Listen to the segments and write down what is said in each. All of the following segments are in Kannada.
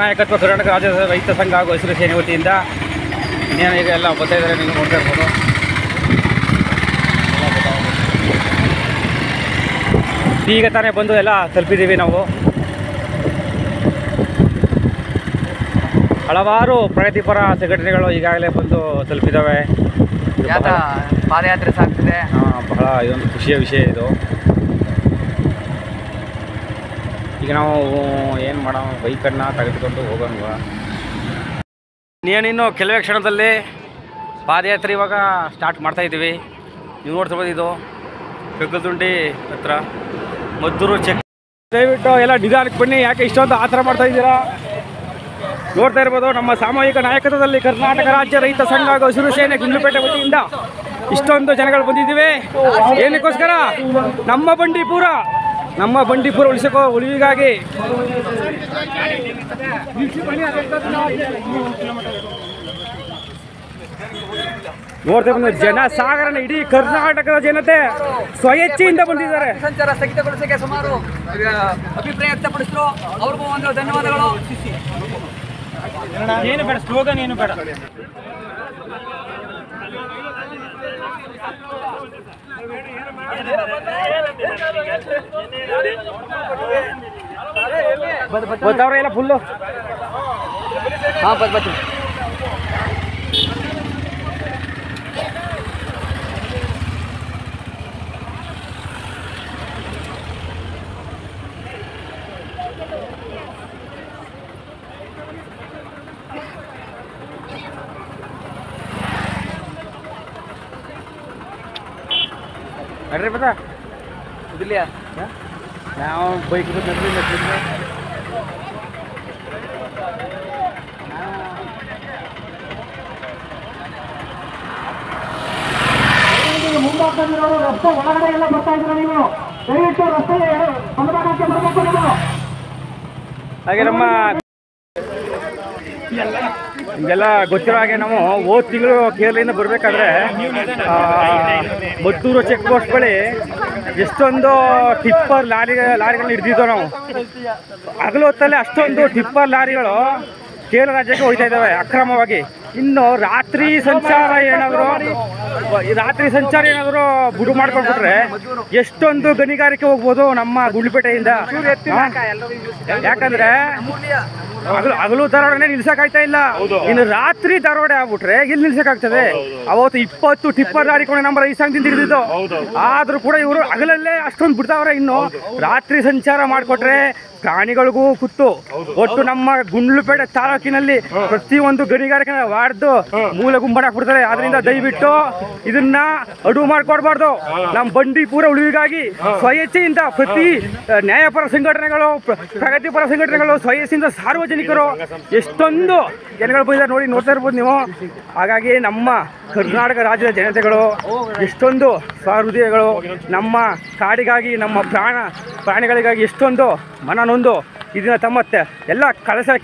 ನಾಯಕತ್ವ ಕರ್ನಾಟಕ ರಾಜ್ಯ ರೈತ ಸಂಘ ಹಾಗೂ ಹಸಿರು ಸೇನೆ ವತಿಯಿಂದ ಇನ್ನೇನು ಈಗ ಎಲ್ಲ ಬರ್ತಾ ಇದ್ದಾರೆ, ನೀವು ನೋಡ್ತಾ ಇರ್ಬೋದು. ಈಗ ತಾನೇ ಬಂದು ಎಲ್ಲ ತಲುಪಿದ್ದೀವಿ ನಾವು. ಹಲವಾರು ಪ್ರಗತಿಪರ ಸಂಘಟನೆಗಳು ಈಗಾಗಲೇ ಬಂದು ತಲುಪಿದ್ದಾವೆ. ಪಾದಯಾತ್ರೆ ಸಾಗ್ತಿದೆ. ಬಹಳ ಇದೊಂದು ಖುಷಿಯ ವಿಷಯ ಇದು. ಈಗ ನಾವು ಏನು ಮಾಡೋಣ, ಬೈಕನ್ನು ತೆಗೆದುಕೊಂಡು ಹೋಗೋಣ. ಇನ್ನೇನಿನ್ನು ಕೆಲವೇ ಕ್ಷಣದಲ್ಲಿ ಪಾದಯಾತ್ರೆ ಇವಾಗ ಸ್ಟಾರ್ಟ್ ಮಾಡ್ತಾಯಿದ್ದೀವಿ. ನೀವು ನೋಡ್ತಿರ್ಬೋದು, ಇದು ಬೆಕ್ಕಲತುಂಡಿ ಹತ್ರ ಮದ್ದೂರು ಚೆಕ್. ದಯವಿಟ್ಟು ಎಲ್ಲ ನಿಧಾನಕ್ಕೆ ಬನ್ನಿ, ಯಾಕೆ ಇಷ್ಟೊಂದು ಆತರ ಮಾಡ್ತಾ ಇದ್ದೀರಾ? ನೋಡ್ತಾ ಇರ್ಬೋದು, ನಮ್ಮ ಸಾಮೂಹಿಕ ನಾಯಕತ್ವದಲ್ಲಿ ಕರ್ನಾಟಕ ರಾಜ್ಯ ರೈತ ಸಂಘ ಹಾಗೂ ಹಸಿರು ಸೇನೆ ಗುಂಡ್ಲುಪೇಟೆ ವತಿಯಿಂದ ಇಷ್ಟೊಂದು ಜನಗಳು ಬಂದಿದ್ದೀವಿ. ಏನಕ್ಕೋಸ್ಕರ? ನಮ್ಮ ಬಂಡೀಪುರ ಉಳಿವಿಗಾಗಿ. ನೋಡ್ತಾ ಬಂದ ಜನ ಸಾಗರನ ಇಡೀ ಕರ್ನಾಟಕದ ಜನತೆ ಸ್ವಇಚ್ಛೆಯಿಂದ ಬಂದಿದ್ದಾರೆ. ಸಂಚಾರ ಸ್ಥಗಿತಗೊಳಿಸಕ್ಕೆ ಸುಮಾರು ಅಭಿಪ್ರಾಯ ವ್ಯಕ್ತಪಡಿಸಿದ್ರು. ಅವ್ರಿಗೂ ಒಂದು ಧನ್ಯವಾದಗಳು. ಏನು ಬೇಡ, ಸ್ಲೋಗನ್ ಏನು ಬೇಡ. ಗೊತ್ತವ್ರ ಎಲ್ಲ ಫುಲ್ಲು. ಹಾಂ ಬರ್ತೀನಿ. ನಡ್ರಿ ಬದ ಇದಿಲ್ಲ, ನಾವು ಬೈಕ್ ನಡ್ರಿ. ಮುಂದಾಗ್ತಿರೋರು ರಸ್ತೆ ಒಳಗಡೆ ಎಲ್ಲ ಬರ್ತಾ ಇದ್ರು. ನೀವು ದಯವಿಟ್ಟು ರಸ್ತೆ ಬಲಭಾಗಕ್ಕೆ ಬರಬೇಕು. ನೀವು ಹಾಗೆ ನಮ್ಮ ನಿಮಗೆಲ್ಲ ಗೊತ್ತಿರೋ ಹಾಗೆ ನಾವು ಹೋದ ತಿಂಗಳು ಕೇರಳದಿಂದ ಬರಬೇಕಾದ್ರೆ ಮದ್ದೂರು ಚೆಕ್ ಪೋಸ್ಟ್ ಬಳಿ ಎಷ್ಟೊಂದು ಟಿಪ್ಪರ್ ಲಾರಿಗಳನ್ನ ಹಿಡಿದಿದ್ದೋ ನಾವು. ಹಗಲು ಹೊತ್ತಲ್ಲಿ ಅಷ್ಟೊಂದು ಟಿಪ್ಪರ್ ಲಾರಿಗಳು ಕೇರಳ ರಾಜ್ಯಕ್ಕೆ ಹೋಗ್ತಾ ಇದ್ದಾವೆ ಅಕ್ರಮವಾಗಿ. ಇನ್ನು ರಾತ್ರಿ ಸಂಚಾರ ಏನಾದರೂ ಬಿಡು ಮಾಡ್ಕೊಂಡ್ಬಿಟ್ರೆ ಎಷ್ಟೊಂದು ಗಣಿಗಾರಿಕೆ ಹೋಗ್ಬೋದು ನಮ್ಮ ಗುಂಡ್ಲುಪೇಟೆಯಿಂದ. ಯಾಕಂದ್ರೆ ಹಗಲು ಧಾರವಾಡನೆ ನಿಲ್ಸಕ್ಕಾಗ್ತಾ ಇಲ್ಲ, ಇನ್ನು ರಾತ್ರಿ ಧಾರವಾಡ ಆಗ್ಬಿಟ್ರೆ ಎಲ್ಲಿ ನಿಲ್ಸಕ್ಕಾಗ್ತದೆ? ಅವತ್ತು 20 ಟಿಪ್ಪರ್ ಲಾರಿಗಳು ನಮ್ಮ ರೈತ ಸಂಘದಿಂದ ಹಿಡಿದಿದ್ದು. ಆದ್ರೂ ಕೂಡ ಇವರು ಹಗಲಲ್ಲೇ ಅಷ್ಟೊಂದು ಬಿಡ್ತಾವ್ರೆ. ಇನ್ನು ರಾತ್ರಿ ಸಂಚಾರ ಮಾಡಿಕೊಟ್ರೆ ಪ್ರಾಣಿಗಳಿಗೂ ಕುತ್ತು. ಒಟ್ಟು ನಮ್ಮ ಗುಂಡ್ಲುಪೇಟೆ ತಾಲೂಕಿನಲ್ಲಿ ಪ್ರತಿಯೊಂದು ಗಣಿಗಾರಿಕೆ ವಾಡ್ದು ಮೂಲ ಗುಂಬಾಕ್ಬಿಡ್ತಾರೆ. ಆದ್ರಿಂದ ದಯವಿಟ್ಟು ಇದನ್ನ ಅಡುವು ಮಾಡ್ಕೊಡ್ಬಾರ್ದು. ನಮ್ಮ ಬಂಡೀಪುರ ಉಳಿವಿಗಾಗಿ ಸ್ವಇಚ್ಛೆಯಿಂದ ಪ್ರತಿ ನ್ಯಾಯಪರ ಸಂಘಟನೆಗಳು, ಪ್ರಗತಿಪರ ಸಂಘಟನೆಗಳು, ಸ್ವಇಚ್ಛೆಯಿಂದ ಸಾರ್ವಜನಿಕರು ಎಷ್ಟೊಂದು ಜನಗಳು ಬಂದಿದ್ದಾರೆ ನೋಡಿ, ನೋಡ್ತಾ ಇರ್ಬೋದು ನೀವು. ಹಾಗಾಗಿ ನಮ್ಮ ಕರ್ನಾಟಕ ರಾಜ್ಯದ ಜನತೆಗಳು ಎಷ್ಟೊಂದು ಸಹೃದಯಗಳು, ನಮ್ಮ ಕಾಡಿಗಾಗಿ, ನಮ್ಮ ಪ್ರಾಣಿಗಳಿಗಾಗಿ ಎಷ್ಟೊಂದು ಮನನೊಂದು ಇದನ್ನ ತಮ್ಮ ಎಲ್ಲ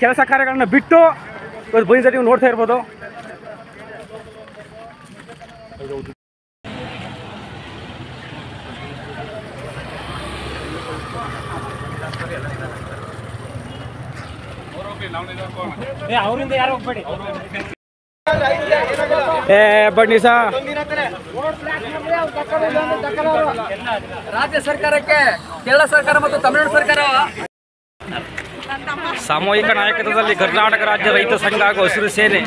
ಕೆಲಸ ಕಾರ್ಯಗಳನ್ನ ಬಿಟ್ಟು ಇವತ್ತು ಬಂದಿದ್ದಾರೆ. ನೀವು ನೋಡ್ತಾ ಇರ್ಬೋದು. ಅವರಿಂದ ಯಾರು ಹೋಗ್ಬೇಡಿ, ಬನ್ನಿ ಸಾ. ರಾಜ್ಯ ಸರ್ಕಾರಕ್ಕೆ ಕೇರಳ ಸರ್ಕಾರ ಮತ್ತು ತಮಿಳುನಾಡು ಸರ್ಕಾರ ಸಾಮೂಹಿಕ ನಾಯಕತ್ವದಲ್ಲಿ ಕರ್ನಾಟಕ ರಾಜ್ಯ ರೈತ ಸಂಘ ಹಾಗೂ ಹಸಿರು ಸೇನೆ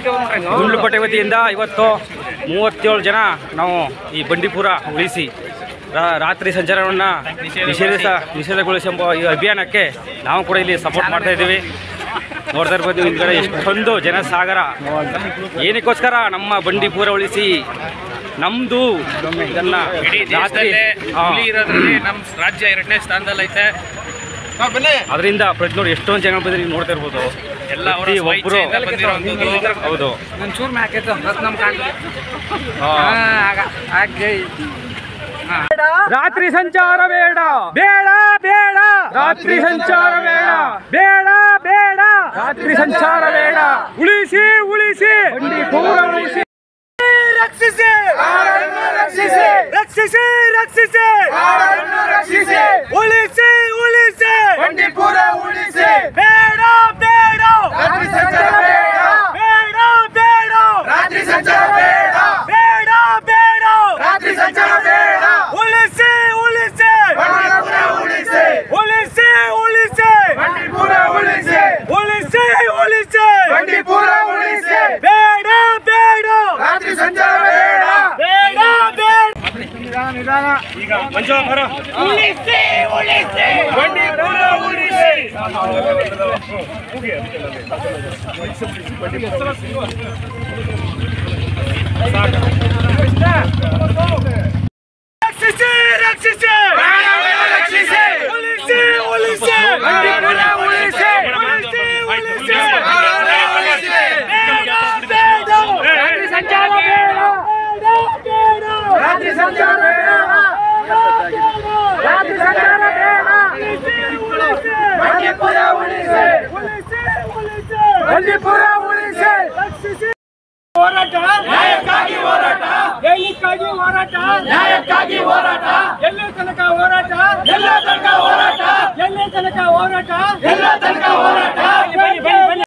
ಗುಂಡ್ಲುಪೇಟೆ ವತಿಯಿಂದ ಇವತ್ತು 37 ಜನ ನಾವು ಈ ಬಂಡೀಪುರ ಉಳಿಸಿ ರಾತ್ರಿ ಸಂಚಾರವನ್ನು ನಿಷೇಧಗೊಳಿಸುವ ಈ ಅಭಿಯಾನಕ್ಕೆ ನಾವು ಕೂಡ ಇಲ್ಲಿ ಸಪೋರ್ಟ್ ಮಾಡ್ತಾ ಇದ್ದೀವಿ. ನೋಡ್ತಾ ಇರ್ಬೋದು ಹಿಂದ್ಗಡೆ ಎಷ್ಟೊಂದು ಜನಸಾಗರ. ಏನಕ್ಕೋಸ್ಕರ? ನಮ್ಮ ಬಂಡೀಪುರ ಉಳಿಸಿ, ನಮ್ಮದು ಇದನ್ನ ರಾತ್ರಿ ನಮ್ಮ ರಾಜ್ಯ 2ನೇ ಸ್ಥಾನದಲ್ಲೈತೆ. ಅದರಿಂದ ಪ್ರತಿ ನೋಡಿ ಎಷ್ಟೊಂದು ಜನ ಬಂದ್ರೆ ನೀವು ನೋಡ್ತಾ ಇರ್ಬೋದು. ಎಲ್ಲ ಒಬ್ಬರು ಹೌದು. ಒಂಚೂರು ಮ್ಯಾಕಿತ್ತು ರಾತ್ರಿ ಸಂಚಾರ ಬೇಡ, ಬೇಡ ಬೇಡ, ರಾತ್ರಿ ಸಂಚಾರ ಬೇಡ, ಬೇಡ ಬೇಡ, ರಾತ್ರಿ ಸಂಚಾರ ಬೇಡ. ಉಳಿಸಿ ಉಳಿಸಿ ಬಂಡೀಪುರ ಉಳಿಸಿ, ರಕ್ಷಿಸಿ ರಕ್ಷಿಸಿ ರಕ್ಷಿಸಿ ರಕ್ಷಿಸಿ ರಕ್ಷಿಸಿ, ಉಳಿಸಿ ಉಳಿಸಿ ಬಂಡೀಪುರ ಉಳಿಸಿ, ಬೇಡ ಬೇಡ ಈಗ ಮಂಜು ಬರ ಉಳಿಸಿ ಉಳಿಸಿ ಬಂಡೀಪುರ ಉಳಿಸಿ ರಕ್ಷಿಸಿ ರಕ್ಷಿಸಿ ರಕ್ಷಿಸಿ ಉಳಿಸಿ ಉಳಿಸಿ ಬಂಡೀಪುರ ಉಳಿಸಿ ಉಳಿಸಿ ಉಳಿಸಿ ರಾತ್ರಿ ಸಂಚಾರ ಬೇಡ ರಾತ್ರಿ ಸಂಚಾರ ಬೇಡ ರಾತ್ರಿ ಸಂಚಾರ ಬೇಡ ಬಂಡೀಪುರ ಉಳಿಸಿ ಬಂಡೀಪುರ ಉಳಿಸಿ ರಕ್ಷಿಸಿ ಹೋರಾಟ ನ್ಯಾಯಕ್ಕಾಗಿ ಹೋರಾಟ ನ್ಯಾಯಕ್ಕಾಗಿ ಹೋರಾಟ ನ್ಯಾಯಕ್ಕಾಗಿ ಹೋರಾಟ ಎಲ್ಲೇ ತನಕ ಹೋರಾಟ ಎಲ್ಲ ತನಕ ಹೋರಾಟ ಎಲ್ಲೇ ತನಕ ಹೋರಾಟ ಎಲ್ಲ ತನಕ ಹೋರಾಟ ಬನ್ನಿ ಬನ್ನಿ ಬನ್ನಿ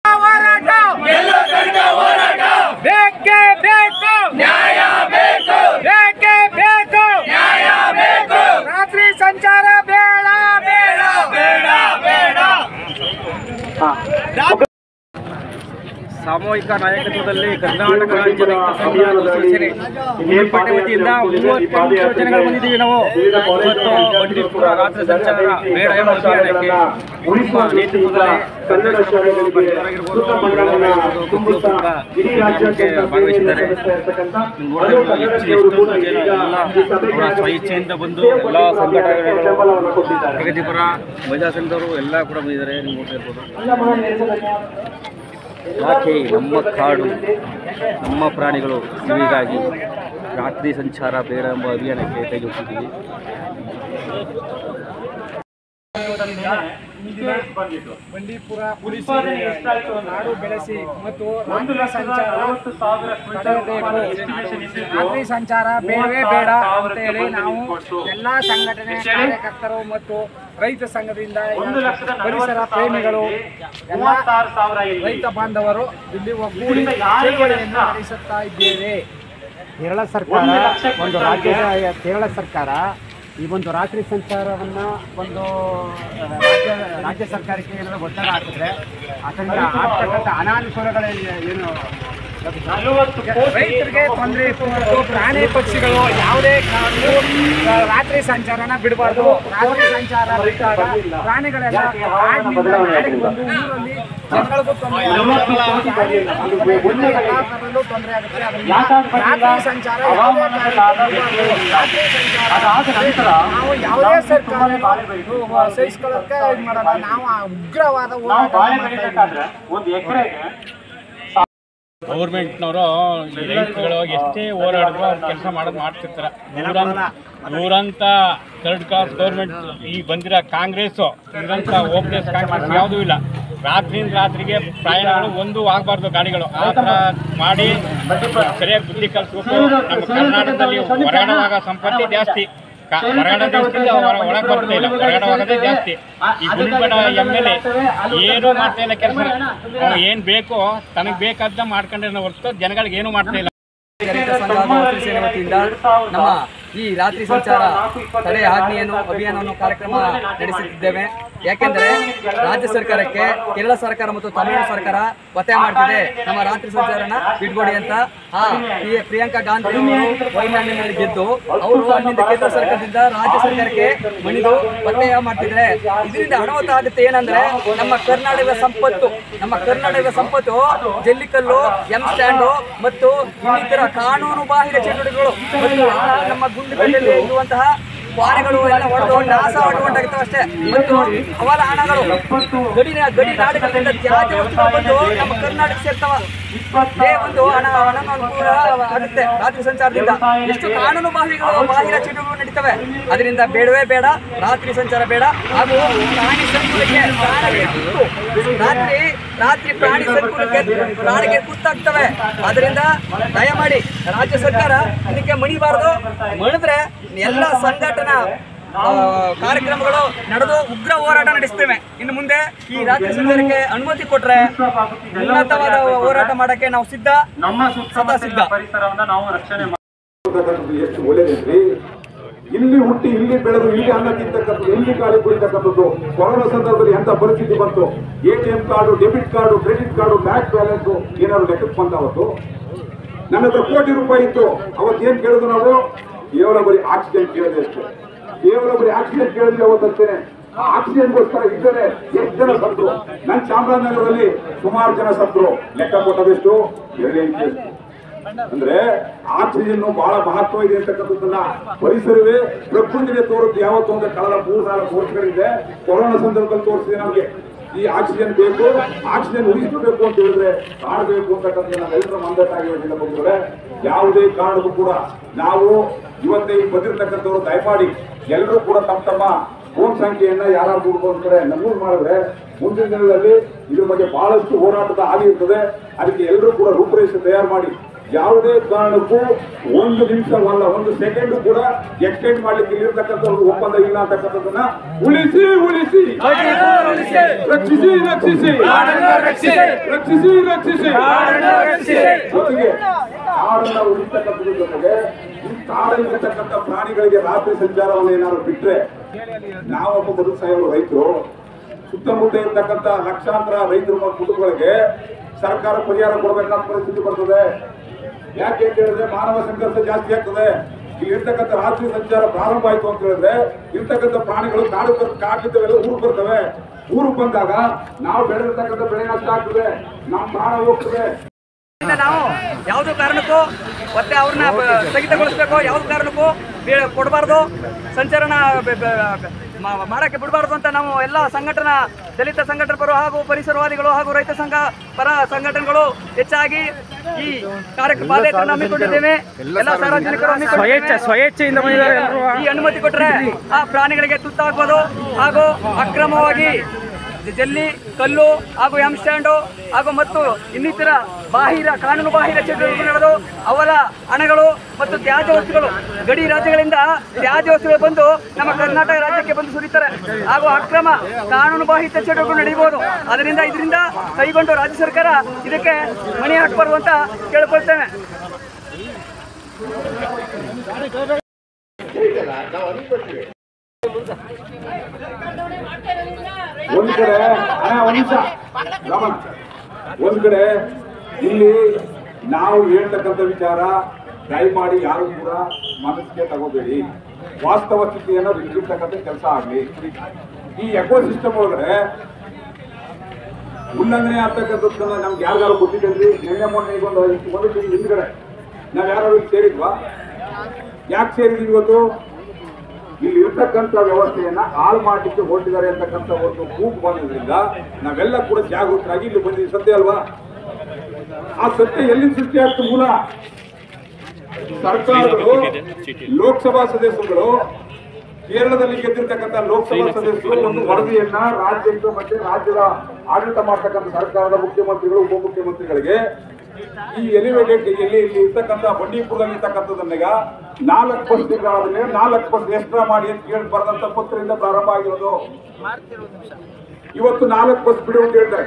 ಹೋರಾಟ ಎಲ್ಲ ತನಕ ಹೋರಾಟ ಬೇಕೇ ಬೇಕು ನ್ಯಾಯ ಬೇಕು ಬೇಕೇ ಬೇಕು ನ್ಯಾಯ ಬೇಕು ರಾತ್ರಿ ಸಂಚಾರ ಬೇಡ ಬೇಡ ಬೇಡ ಬೇಡ ಸಾಮೂಹಿಕ ನಾಯಕತ್ವದಲ್ಲಿ ಕರ್ನಾಟಕ ರಾಜ್ಯ ರೈತ ಸಂಘ ಅಸೋಸಿಯೇಷನ್ ಮೇಲ್ಪೇಟೆ ವತಿಯಿಂದ 38 ಯೋಜನೆಗಳು ಬಂದಿದ್ದೀವಿ ನಾವು. ಇವತ್ತು ಬಂಡೀಪುರ ರಾತ್ರಿ ಸಂಚಾರ ಬೇಡ ಎಂಬ ಅಭಿಯಾನಕ್ಕೆ ನಿಮ್ಮ ನೇತೃತ್ವದಲ್ಲಿ ಕನ್ನಡ ಶಾಲೆಗಳಿರ್ಬೋದು ಭಾಗವಹಿಸಿದ್ದಾರೆ. ಎಲ್ಲ ಸ್ವಇಚ್ಛೆಯಿಂದ ಬಂದು ಎಲ್ಲ ಸಂಘಟನೆಗಳು ಪ್ರಗತಿಪರ ಮಹಿಳಾ ಸಂಘದವರು ಎಲ್ಲ ಕೂಡ ಬಂದಿದ್ದಾರೆ. ನೀವು ನೋಡ್ತಿರ್ಬೋದು. ಯಾಕೆ ನಮ್ಮ ಕಾಡು ನಮ್ಮ ಪ್ರಾಣಿಗಳು ಇವಿಗಾಗಿ ರಾತ್ರಿ ಸಂಚಾರ ಬೇಡ ಎಂಬ ಅಭಿಯಾನಕ್ಕೆ ಕೈಗೊಳ್ತಿದ್ದೀವಿ. ಬಂಡೀಪುರ ನಾಡು ಬೆಳೆಸಿ ಮತ್ತು ರಾತ್ರಿ ಸಂಚಾರ ಬೇಡವೇ ಬೇಡ ಅಂತ ಹೇಳಿ ನಾವು ಎಲ್ಲ ಸಂಘಟನೆ ಕಾರ್ಯಕರ್ತರು ಮತ್ತು ರೈತ ಸಂಘದಿಂದ ಪರಿಸರ ಪ್ರೇಮಿಗಳು ಎಲ್ಲ ರೈತ ಬಾಂಧವರು ಇಲ್ಲಿ ಒಗ್ಗೂಡಿ ಚಳವಳಿಯನ್ನು ನಡೆಸುತ್ತಾ ಇದ್ದೇವೆ. ಕೇರಳ ಸರ್ಕಾರ ಒಂದು ಕೇರಳ ಸರ್ಕಾರ ಈ ಒಂದು ರಾತ್ರಿ ಸಂಚಾರವನ್ನು ಒಂದು ರಾಜ್ಯ ಸರ್ಕಾರಕ್ಕೆ ಏನಾದರೂ ಒತ್ತಡ ಹಾಕಿದ್ರೆ ಅದರಿಂದ ಆಗ್ತಕ್ಕಂಥ ಅನಾನುಕೂಲಗಳು ಏನು ರೈತರಿಗೆ ತೊಂದರೆ ಇತ್ತು ಮತ್ತು ಪ್ರಾಣಿ ಪಕ್ಷಿಗಳು ಯಾವುದೇ ಕಾರಣಕ್ಕೂ ರಾತ್ರಿ ಸಂಚಾರನ ಬಿಡಬಾರ್ದು. ರಾತ್ರಿ ಸಂಚಾರ ಬಿಟ್ಟಾಗ ಪ್ರಾಣಿಗಳೆಲ್ಲ ಕಾಡಿನಿಂದ ನಾಡಿಗೆ ಬಂದು ಊರಲ್ಲಿ ಜನಗಳಿಗೂ ತೊಂದರೆ ಆಗುತ್ತೆ. ರಾತ್ರಿ ಸಂಚಾರ ನಾವು ಯಾವುದೇ ಸರ್ಕಾರ ಸಹಿಸ್ಕೊಳ್ಳೋಕೆ ಇದು ಮಾಡಲ್ಲ. ನಾವು ಉಗ್ರವಾದ ಗೌರ್ಮೆಂಟ್ನವರು ರೈತರುಗಳು ಎಷ್ಟೇ ಹೋರಾಡಿದ್ರು ಅವ್ರು ಕೆಲಸ ಮಾಡ್ತಿರ್ತಾರೆ. ನೂರಂತ ಥರ್ಡ್ ಕ್ಲಾಸ್ ಗೌರ್ಮೆಂಟ್ ಈಗ ಬಂದಿರೋ ಕಾಂಗ್ರೆಸ್ಸು ಇದಂಥ ಓಪ್ಲೆಸ್ ಕಾಂಗ್ರೆಸ್ ಯಾವುದೂ ಇಲ್ಲ. ರಾತ್ರಿಯಿಂದ ರಾತ್ರಿಗೆ ಪ್ರಯಾಣಗಳು ಒಂದು ಆಗಬಾರ್ದು ಗಾಡಿಗಳು ಆ ಥರ ಮಾಡಿ ಸರಿಯಾಗಿ ಬುದ್ಧಿ ಕಲಿಸ್ಬೇಕು. ನಮ್ಮ ಕರ್ನಾಟಕದಲ್ಲಿ ಹೊರಗಡೆವಾಗ ಸಂಪತ್ತಿ ಜಾಸ್ತಿ, ಹೊರಗಡೆ ದೇಶದಿಂದ ಒಳಗೆ ಬರ್ತಾ ಇಲ್ಲ, ಹೊರಗಡೆ ಹೋಗೋದೇ ಜಾಸ್ತಿ. ಈ ಗುಲ್ಬಡ MLA ಏನೂ ಮಾಡ್ತಾ ಇಲ್ಲ ಕೆಲಸ. ಏನು ಬೇಕೋ ತನಗೆ ಬೇಕಾದ ಮಾಡ್ಕೊಂಡ್ರೆ ಹೊರತು ಜನಗಳಿಗೆ ಏನೂ ಮಾಡ್ತಾ ಇಲ್ಲ. ರೈತ ಸಂಘ ಅಸೋಸಿಯೇಷನ್ ವತಿಯಿಂದ ನಮ್ಮ ಈ ರಾತ್ರಿ ಸಂಚಾರ ತಡೆ ಆಜ್ಞೆಯನ್ನು ಅಭಿಯಾನವನ್ನು ಕಾರ್ಯಕ್ರಮ ನಡೆಸುತ್ತಿದ್ದೇವೆ. ಯಾಕೆಂದರೆ ರಾಜ್ಯ ಸರ್ಕಾರಕ್ಕೆ ಕೇರಳ ಸರ್ಕಾರ ಮತ್ತು ತಮಿಳುನಾಡು ಸರ್ಕಾರ ಒತ್ತಾಯ ಮಾಡ್ತಿದೆ ನಮ್ಮ ರಾತ್ರಿ ಸಂಚಾರನ ಬಿಟ್ಕೊಡಿ ಅಂತ. ಪ್ರಿಯಾಂಕಾ ಗಾಂಧಿ ವೈಮಾನಿಯಲ್ಲಿ ಗೆದ್ದು ಅವರು ಅಲ್ಲಿಂದ ಕೇಂದ್ರ ಸರ್ಕಾರದಿಂದ ರಾಜ್ಯ ಸರ್ಕಾರಕ್ಕೆ ಮಣಿದು ಒತ್ತಾಯ ಮಾಡ್ತಿದ್ದಾರೆ. ಇದರಿಂದ ಅನಾಹುತ ಆಗುತ್ತೆ. ಏನಂದ್ರೆ ನಮ್ಮ ಕರ್ನಾಟಕದ ಸಂಪತ್ತು ಜಲ್ಲಿಕಲ್ಲು, ಸ್ಟ್ಯಾಂಡು ಮತ್ತು ಇನ್ನಿತರ ಕಾನೂನು ಬಾಹಿರ ಚಟುವಟಿಕೆಗಳು ನಮ್ಮ ಗುಂಡುಕಟ್ಟೆಯಲ್ಲಿ ಇರುವಂತಹ ವಾರೆಗಳು ಎಲ್ಲ ಹೊಡೆದು ನಾಶ ಹೊಡೆದುಕೊಂಡಾಗಿರ್ತವೆ ಅಷ್ಟೇ. ಮತ್ತು ಅವರ ಹಣಗಳು ಗಡಿ ನಾಡುಗಳಿಂದ ತ್ಯಾಜ್ಯ ವಸ್ತುಗಳು ಬಂದು ನಮ್ಮ ಕರ್ನಾಟಕ ಸೇರ್ತಾವ. ಇದೇ ಒಂದು ಅನುಕೂಲ ಆಗುತ್ತೆ ರಾತ್ರಿ ಸಂಚಾರದಿಂದ. ಎಷ್ಟು ಕಾನೂನು ಬಾಹಿರ ಚಟುವಟಿಕೆಗಳು ನಡೀತವೆ. ಅದರಿಂದ ಬೇಡವೇ ಬೇಡ, ರಾತ್ರಿ ಸಂಚಾರ ಬೇಡ. ಹಾಗೂ ಪ್ರಾಣಿ ಸಂಕುಲಕ್ಕೆ ರಾತ್ರಿ ಪ್ರಾಣಿ ಸಂಕುಲಕ್ಕೆ ಪ್ರಾಣಿಗೆ ಕುತ್ತಾಗ್ತವೆ. ಅದರಿಂದ ದಯಮಾಡಿ ರಾಜ್ಯ ಸರ್ಕಾರ ಇದಕ್ಕೆ ಮಣಿಬಾರದು. ಮಣಿದ್ರೆ ಎಲ್ಲ ಸಂಘಟನಾ ಕಾರ್ಯಕ್ರಮಗಳು ನಡೆದು ಉಗ್ರ ಹೋರಾಟ ನಡೆಸ್ತೇವೆ. ಇನ್ನು ಮುಂದೆ ಈ ರಾತ್ರಿ ಸಂಚಾರಕ್ಕೆ ಅನುಮತಿ ಕೊಟ್ರೆ ಉನ್ನತವಾದ ಹೋರಾಟ ಮಾಡಕ್ಕೆ ನಾವು ಸಿದ್ಧ, ಸದಾ ಸಿದ್ಧ. ಪರಿಸರವನ್ನ ನಾವು ರಕ್ಷಣೆ ಎಷ್ಟು ಒಳ್ಳೆಯದ್ರಿ. ಇಲ್ಲಿ ಹುಟ್ಟಿ ಇಲ್ಲಿ ಬೆಳೆದು ಇಲ್ಲಿ ಅನ್ನ ತಿಂತಕ್ಕಂಥದ್ದು ಇಲ್ಲಿ ಗಾಳಿ ಕುಡಿತಕ್ಕಂಥದ್ದು ಕೊರೋನಾ ಸಂದರ್ಭದಲ್ಲಿ ಎಂತ ಪರಿಸ್ಥಿತಿ ಬಂತು. ATM card, debit card, credit card, bank balance ಏನಾದ್ರು ಲೆಕ್ಕಕ್ಕೆ ಬಂದಾವತ್ತು. ನನ್ನ ಹತ್ರ ಕೋಟಿ ರೂಪಾಯಿ ಇತ್ತು. ಅವತ್ತೇನ್ ಕೇಳಿದ್ರು ನಾವು? ಕೇವಲ ಬರೀ ಆಕ್ಸಿಜನ್ ಕೇಳಿದೆ ಅಷ್ಟೇ. ಕೇವಲ ಬರೀ ಆಕ್ಸಿಜನ್ ಕೇಳಿದ್ರೆ ಅವತ್ತಷ್ಟೇನೆ. ಆಕ್ಸಿಜನ್ಗೋಸ್ಕರ ಇದ್ದರೆ ಎಷ್ಟು ಜನ ಸತ್ರು? ನನ್ನ ಚಾಮರಾಜನಗರದಲ್ಲಿ ಸುಮಾರು ಜನ ಸತ್ರು. ಲೆಕ್ಕ ಕೊಟ್ಟದೆಷ್ಟು? 2 ಇಂಚು. ಅಂದ್ರೆ ಆಕ್ಸಿಜನ್ ಬಹಳ ಮಹತ್ವ ಇದೆ ಅಂತಕ್ಕಂಥದ್ದನ್ನ ಪರಿಸರವೇ ಪ್ರಕೃತಿಗೆ ತೋರುತ್ತೆ. ಯಾವತ್ತೂ ಅಂದ್ರೆ ಕಳೆದ 3-4 ವರ್ಷಗಳಿಂದ ಕೊರೋನಾ ಸಂದರ್ಭದಲ್ಲಿ ತೋರಿಸಿದೆ ನಮಗೆ. ಈ ಆಕ್ಸಿಜನ್ ಬೇಕು, ಆಕ್ಸಿಜನ್ ಉಳಿಸಬೇಕು ಅಂತ ಹೇಳಿದ್ರೆ ಕಾಣಬೇಕು ಅಂತಕ್ಕಂಥ ನಾವೆಲ್ಲರೂ ಮಂದಟ್ಟಾಗಿ ಯೋಜನೆ ಬಂದ್ರೆ ಯಾವುದೇ ಕಾರಣಕ್ಕೂ ಕೂಡ ನಾವು ಇವತ್ತೇ ಈಗ ಬಂದಿರತಕ್ಕಂಥವ್ರು ದಯಮಾಡಿ ಎಲ್ಲರೂ ಕೂಡ ತಮ್ಮ ಫೋನ್ ಸಂಖ್ಯೆಯನ್ನ ಯಾರಾದ್ರೂ ಒಂದು ಕಡೆ ನಮೂದು ಮಾಡಿದ್ರೆ ಮುಂದಿನ ದಿನಗಳಲ್ಲಿ ಇದ್ರ ಬಗ್ಗೆ ಬಹಳಷ್ಟು ಹೋರಾಟದ ಹಾದಿ ಇರ್ತದೆ. ಅದಕ್ಕೆ ಎಲ್ಲರೂ ಕೂಡ ರೂಪುರೇಷೆ ತಯಾರು ಮಾಡಿ ಯಾವುದೇ ಕಾರಣಕ್ಕೂ 1 ನಿಮಿಷವಲ್ಲ 1 ಸೆಕೆಂಡ್ ಕೂಡ ಎಕ್ಸ್ಟೆಂಡ್ ಮಾಡ್ಲಿಕ್ಕೆ ಇಲ್ಲಿರ್ತಕ್ಕಂಥ ಒಪ್ಪಂದ ಇಲ್ಲ ಅಂತಕ್ಕಂಥದ್ದನ್ನ ಉಳಿಸಿ ಉಳಿಸಿ ರಕ್ಷಿಸಿ ರಕ್ಷಿಸಿ ರಕ್ಷಿಸಿ ರಕ್ಷಿಸಿ ಜೊತೆಗೆ ಕಾಡನ್ನ ಉಳಿಸ್ತಕ್ಕಂಥದ್ರ ಜೊತೆಗೆ ಈ ಕಾಡಲ್ಲಿರ್ತಕ್ಕಂಥ ಪ್ರಾಣಿಗಳಿಗೆ ರಾತ್ರಿ ಸಂಚಾರವನ್ನು ಏನಾದ್ರು ಬಿಟ್ರೆ ನಾವೊಬ್ಬ ಬದುಕು ಸಾಯೋರು ರೈತರು, ಸುತ್ತಮುತ್ತ ಇರ್ತಕ್ಕಂಥ ಲಕ್ಷಾಂತರ ರೈತರು ಮತ್ತು ಕುಟುಂಬಗಳಿಗೆ ಸರ್ಕಾರ ಪರಿಹಾರ ಕೊಡಬೇಕಾದ ಪರಿಸ್ಥಿತಿ ಬರ್ತದೆ. ಯಾಕೆ ಅಂತ ಹೇಳಿದ್ರೆ ಮಾನವ ಸಂಘರ್ಷ ಜಾಸ್ತಿ ಆಗ್ತದೆ. ಇಲ್ಲಿ ಇರ್ತಕ್ಕಂಥ ರಾತ್ರಿ ಸಂಚಾರ ಪ್ರಾರಂಭ ಆಯ್ತು ಅಂತ ಹೇಳಿದ್ರೆ ಇರ್ತಕ್ಕಂಥ ಪ್ರಾಣಿಗಳು ಕಾಡಿದ್ದವೆಲ್ಲ ಊರು ಬರ್ತವೆ. ಊರು ಬಂದಾಗ ನಾವು ಬೆಳೆದಿರ್ತಕ್ಕಂಥ ಬೆಳೆ ನಷ್ಟ ಆಗ್ತದೆ, ನಮ್ಮ ಪ್ರಾಣ ಹೋಗ್ತದೆ. ನಾವು ಯಾವುದೇ ಕಾರಣಕ್ಕೂ ಮತ್ತೆ ಅವ್ರನ್ನ ಸ್ಥಗಿತಗೊಳಿಸಬೇಕು, ಯಾವುದೇ ಕಾರಣಕ್ಕೂ ಕೊಡಬಾರ್ದು, ಸಂಚರಣ ಮಾಡಕ್ಕೆ ಬಿಡಬಾರ್ದು ಅಂತ ನಾವು ಎಲ್ಲ ಸಂಘಟನಾ ದಲಿತ ಸಂಘಟನೆ ಪರ ಹಾಗೂ ಪರಿಸರವಾದಿಗಳು ಹಾಗೂ ರೈತ ಸಂಘ ಪರ ಸಂಘಟನೆಗಳು ಹೆಚ್ಚಾಗಿ ಈ ಪಾದಯಾತ್ರೆ ಹಮ್ಮಿಕೊಂಡಿದ್ದೇವೆ. ಎಲ್ಲ ಸಾರ್ವಜನಿಕರು ಸ್ವಇಚ್ಛೆಯಿಂದ ಈ ಅನುಮತಿ ಕೊಟ್ಟರೆ ಆ ಪ್ರಾಣಿಗಳಿಗೆ ತುತ್ತಾಗಬಹುದು ಹಾಗೂ ಅಕ್ರಮವಾಗಿ ಜಲ್ಲಿ, ಕಲ್ಲು ಹಾಗೂ ಎಂ ಸ್ಟ್ಯಾಂಡು ಹಾಗೂ ಮತ್ತು ಇನ್ನಿತರ ಕಾನೂನು ಬಾಹಿರ ಚಟುವಟಿಕೆ ನಡೆದು ಅವರ ಹಣಗಳು ಮತ್ತು ತ್ಯಾಜ್ಯ ವಸ್ತುಗಳು ಗಡಿ ರಾಜ್ಯಗಳಿಂದ ತ್ಯಾಜ್ಯ ವಸ್ತುಗಳು ಬಂದು ನಮ್ಮ ಕರ್ನಾಟಕ ರಾಜ್ಯಕ್ಕೆ ಬಂದು ಸುರಿತಾರೆ ಹಾಗೂ ಅಕ್ರಮ ಕಾನೂನು ಬಾಹಿರ ಚಟುವಟಿಕೆಗಳು ನಡೆಯಬಹುದು. ಇದರಿಂದ ಕೈಗೊಂಡು ರಾಜ್ಯ ಸರ್ಕಾರ ಇದಕ್ಕೆ ಮಣಿ ಹಾಕಬಾರ್ದು ಅಂತ ಕೇಳಿಕೊಳ್ತೇವೆ. ಒಂದ್ ಕಡೆ ಒಂದ್ ಕಡೆ ಇಲ್ಲಿ ನಾವು ಹೇಳ್ತಕ್ಕಂಥ ವಿಚಾರ ದಯಮಾಡಿ ಯಾರು ಕೂಡ ಮನಸ್ಸಿಗೆ ತಗೋಬೇಡಿ. ವಾಸ್ತವ ಸ್ಥಿತಿಯನ್ನು ಇರ್ತಕ್ಕಂಥ ಕೆಲಸ ಆಗ್ಲಿ. ಈ ಎಕೋಸಿಸ್ಟಮ್ ಒಳಗಡೆ ಉಲ್ಲಂಘನೆ ಆಗ್ತಕ್ಕಂಥದ್ದನ್ನ ನಮ್ಗೆ ಯಾರು ಗೊತ್ತಿದ್ರಿ? ನಿನ್ನೆ ಮೊನ್ನೆ ಒಂದು ಹಿಂದ್ಗಡೆ ನಾವ್ ಯಾರು ಸೇರಿದ್ವಾ? ಯಾಕೆ ಸೇರಿದ್ವಿ? ಇವತ್ತು ಇಲ್ಲಿ ಇರ್ತಕ್ಕಂಥ ವ್ಯವಸ್ಥೆಯನ್ನ ಹಾಳು ಮಾಡಲಿಕ್ಕೆ ಹೊರಟಿದ್ದಾರೆ ಅಂತಕ್ಕಂಥ ಒಂದು ಕೂಗು ಬಂದಿದ್ರಿಂದ ನಾವೆಲ್ಲ ಕೂಡ ಜಾಗೃತರಾಗಿ ಇಲ್ಲಿ ಬಂದಿದ್ದೀವಿ. ಸತ್ಯ ಅಲ್ವಾ? ಆ ಸತ್ಯ ಎಲ್ಲಿ ಸೃಷ್ಟಿ ಆಗ್ತದೆ? ಮೂಲ ಸರ್ಕಾರಗಳು, ಲೋಕಸಭಾ ಸದಸ್ಯರುಗಳು, ಕೇರಳದಲ್ಲಿ ಗೆದ್ದಿರ್ತಕ್ಕಂಥ ಲೋಕಸಭಾ ಸದಸ್ಯರು ಒಂದು ವರದಿಯನ್ನ ರಾಜ್ಯಕ್ಕೆ ಮತ್ತೆ ರಾಜ್ಯದ ಆಡಳಿತ ಮಾಡ್ತಕ್ಕಂಥ ಸರ್ಕಾರದ ಮುಖ್ಯಮಂತ್ರಿಗಳು, ಉಪಮುಖ್ಯಮಂತ್ರಿಗಳಿಗೆ ಈ ಎಲಿವೇಟೆಡ್ ಇಲ್ಲಿ ಇರ್ತಕ್ಕಂಥ ಬಂಡೀಪುರದಲ್ಲಿ ಇರ್ತಕ್ಕಂಥದನ್ನೀಗ 4 ಬಸ್ ತಿಂಗಳಾದ್ರೆ 4 ಬಸ್ ಎಕ್ಸ್ಟ್ರಾ ಮಾಡಿ ಅಂತ ಕೇಳಿ ಬರೆದಂತ ಪತ್ರದಿಂದ ಪ್ರಾರಂಭ ಆಗಿರೋದು. ಇವತ್ತು 4 ಬಸ್ ಬಿಡು ಅಂತ ಹೇಳ್ತಾರೆ.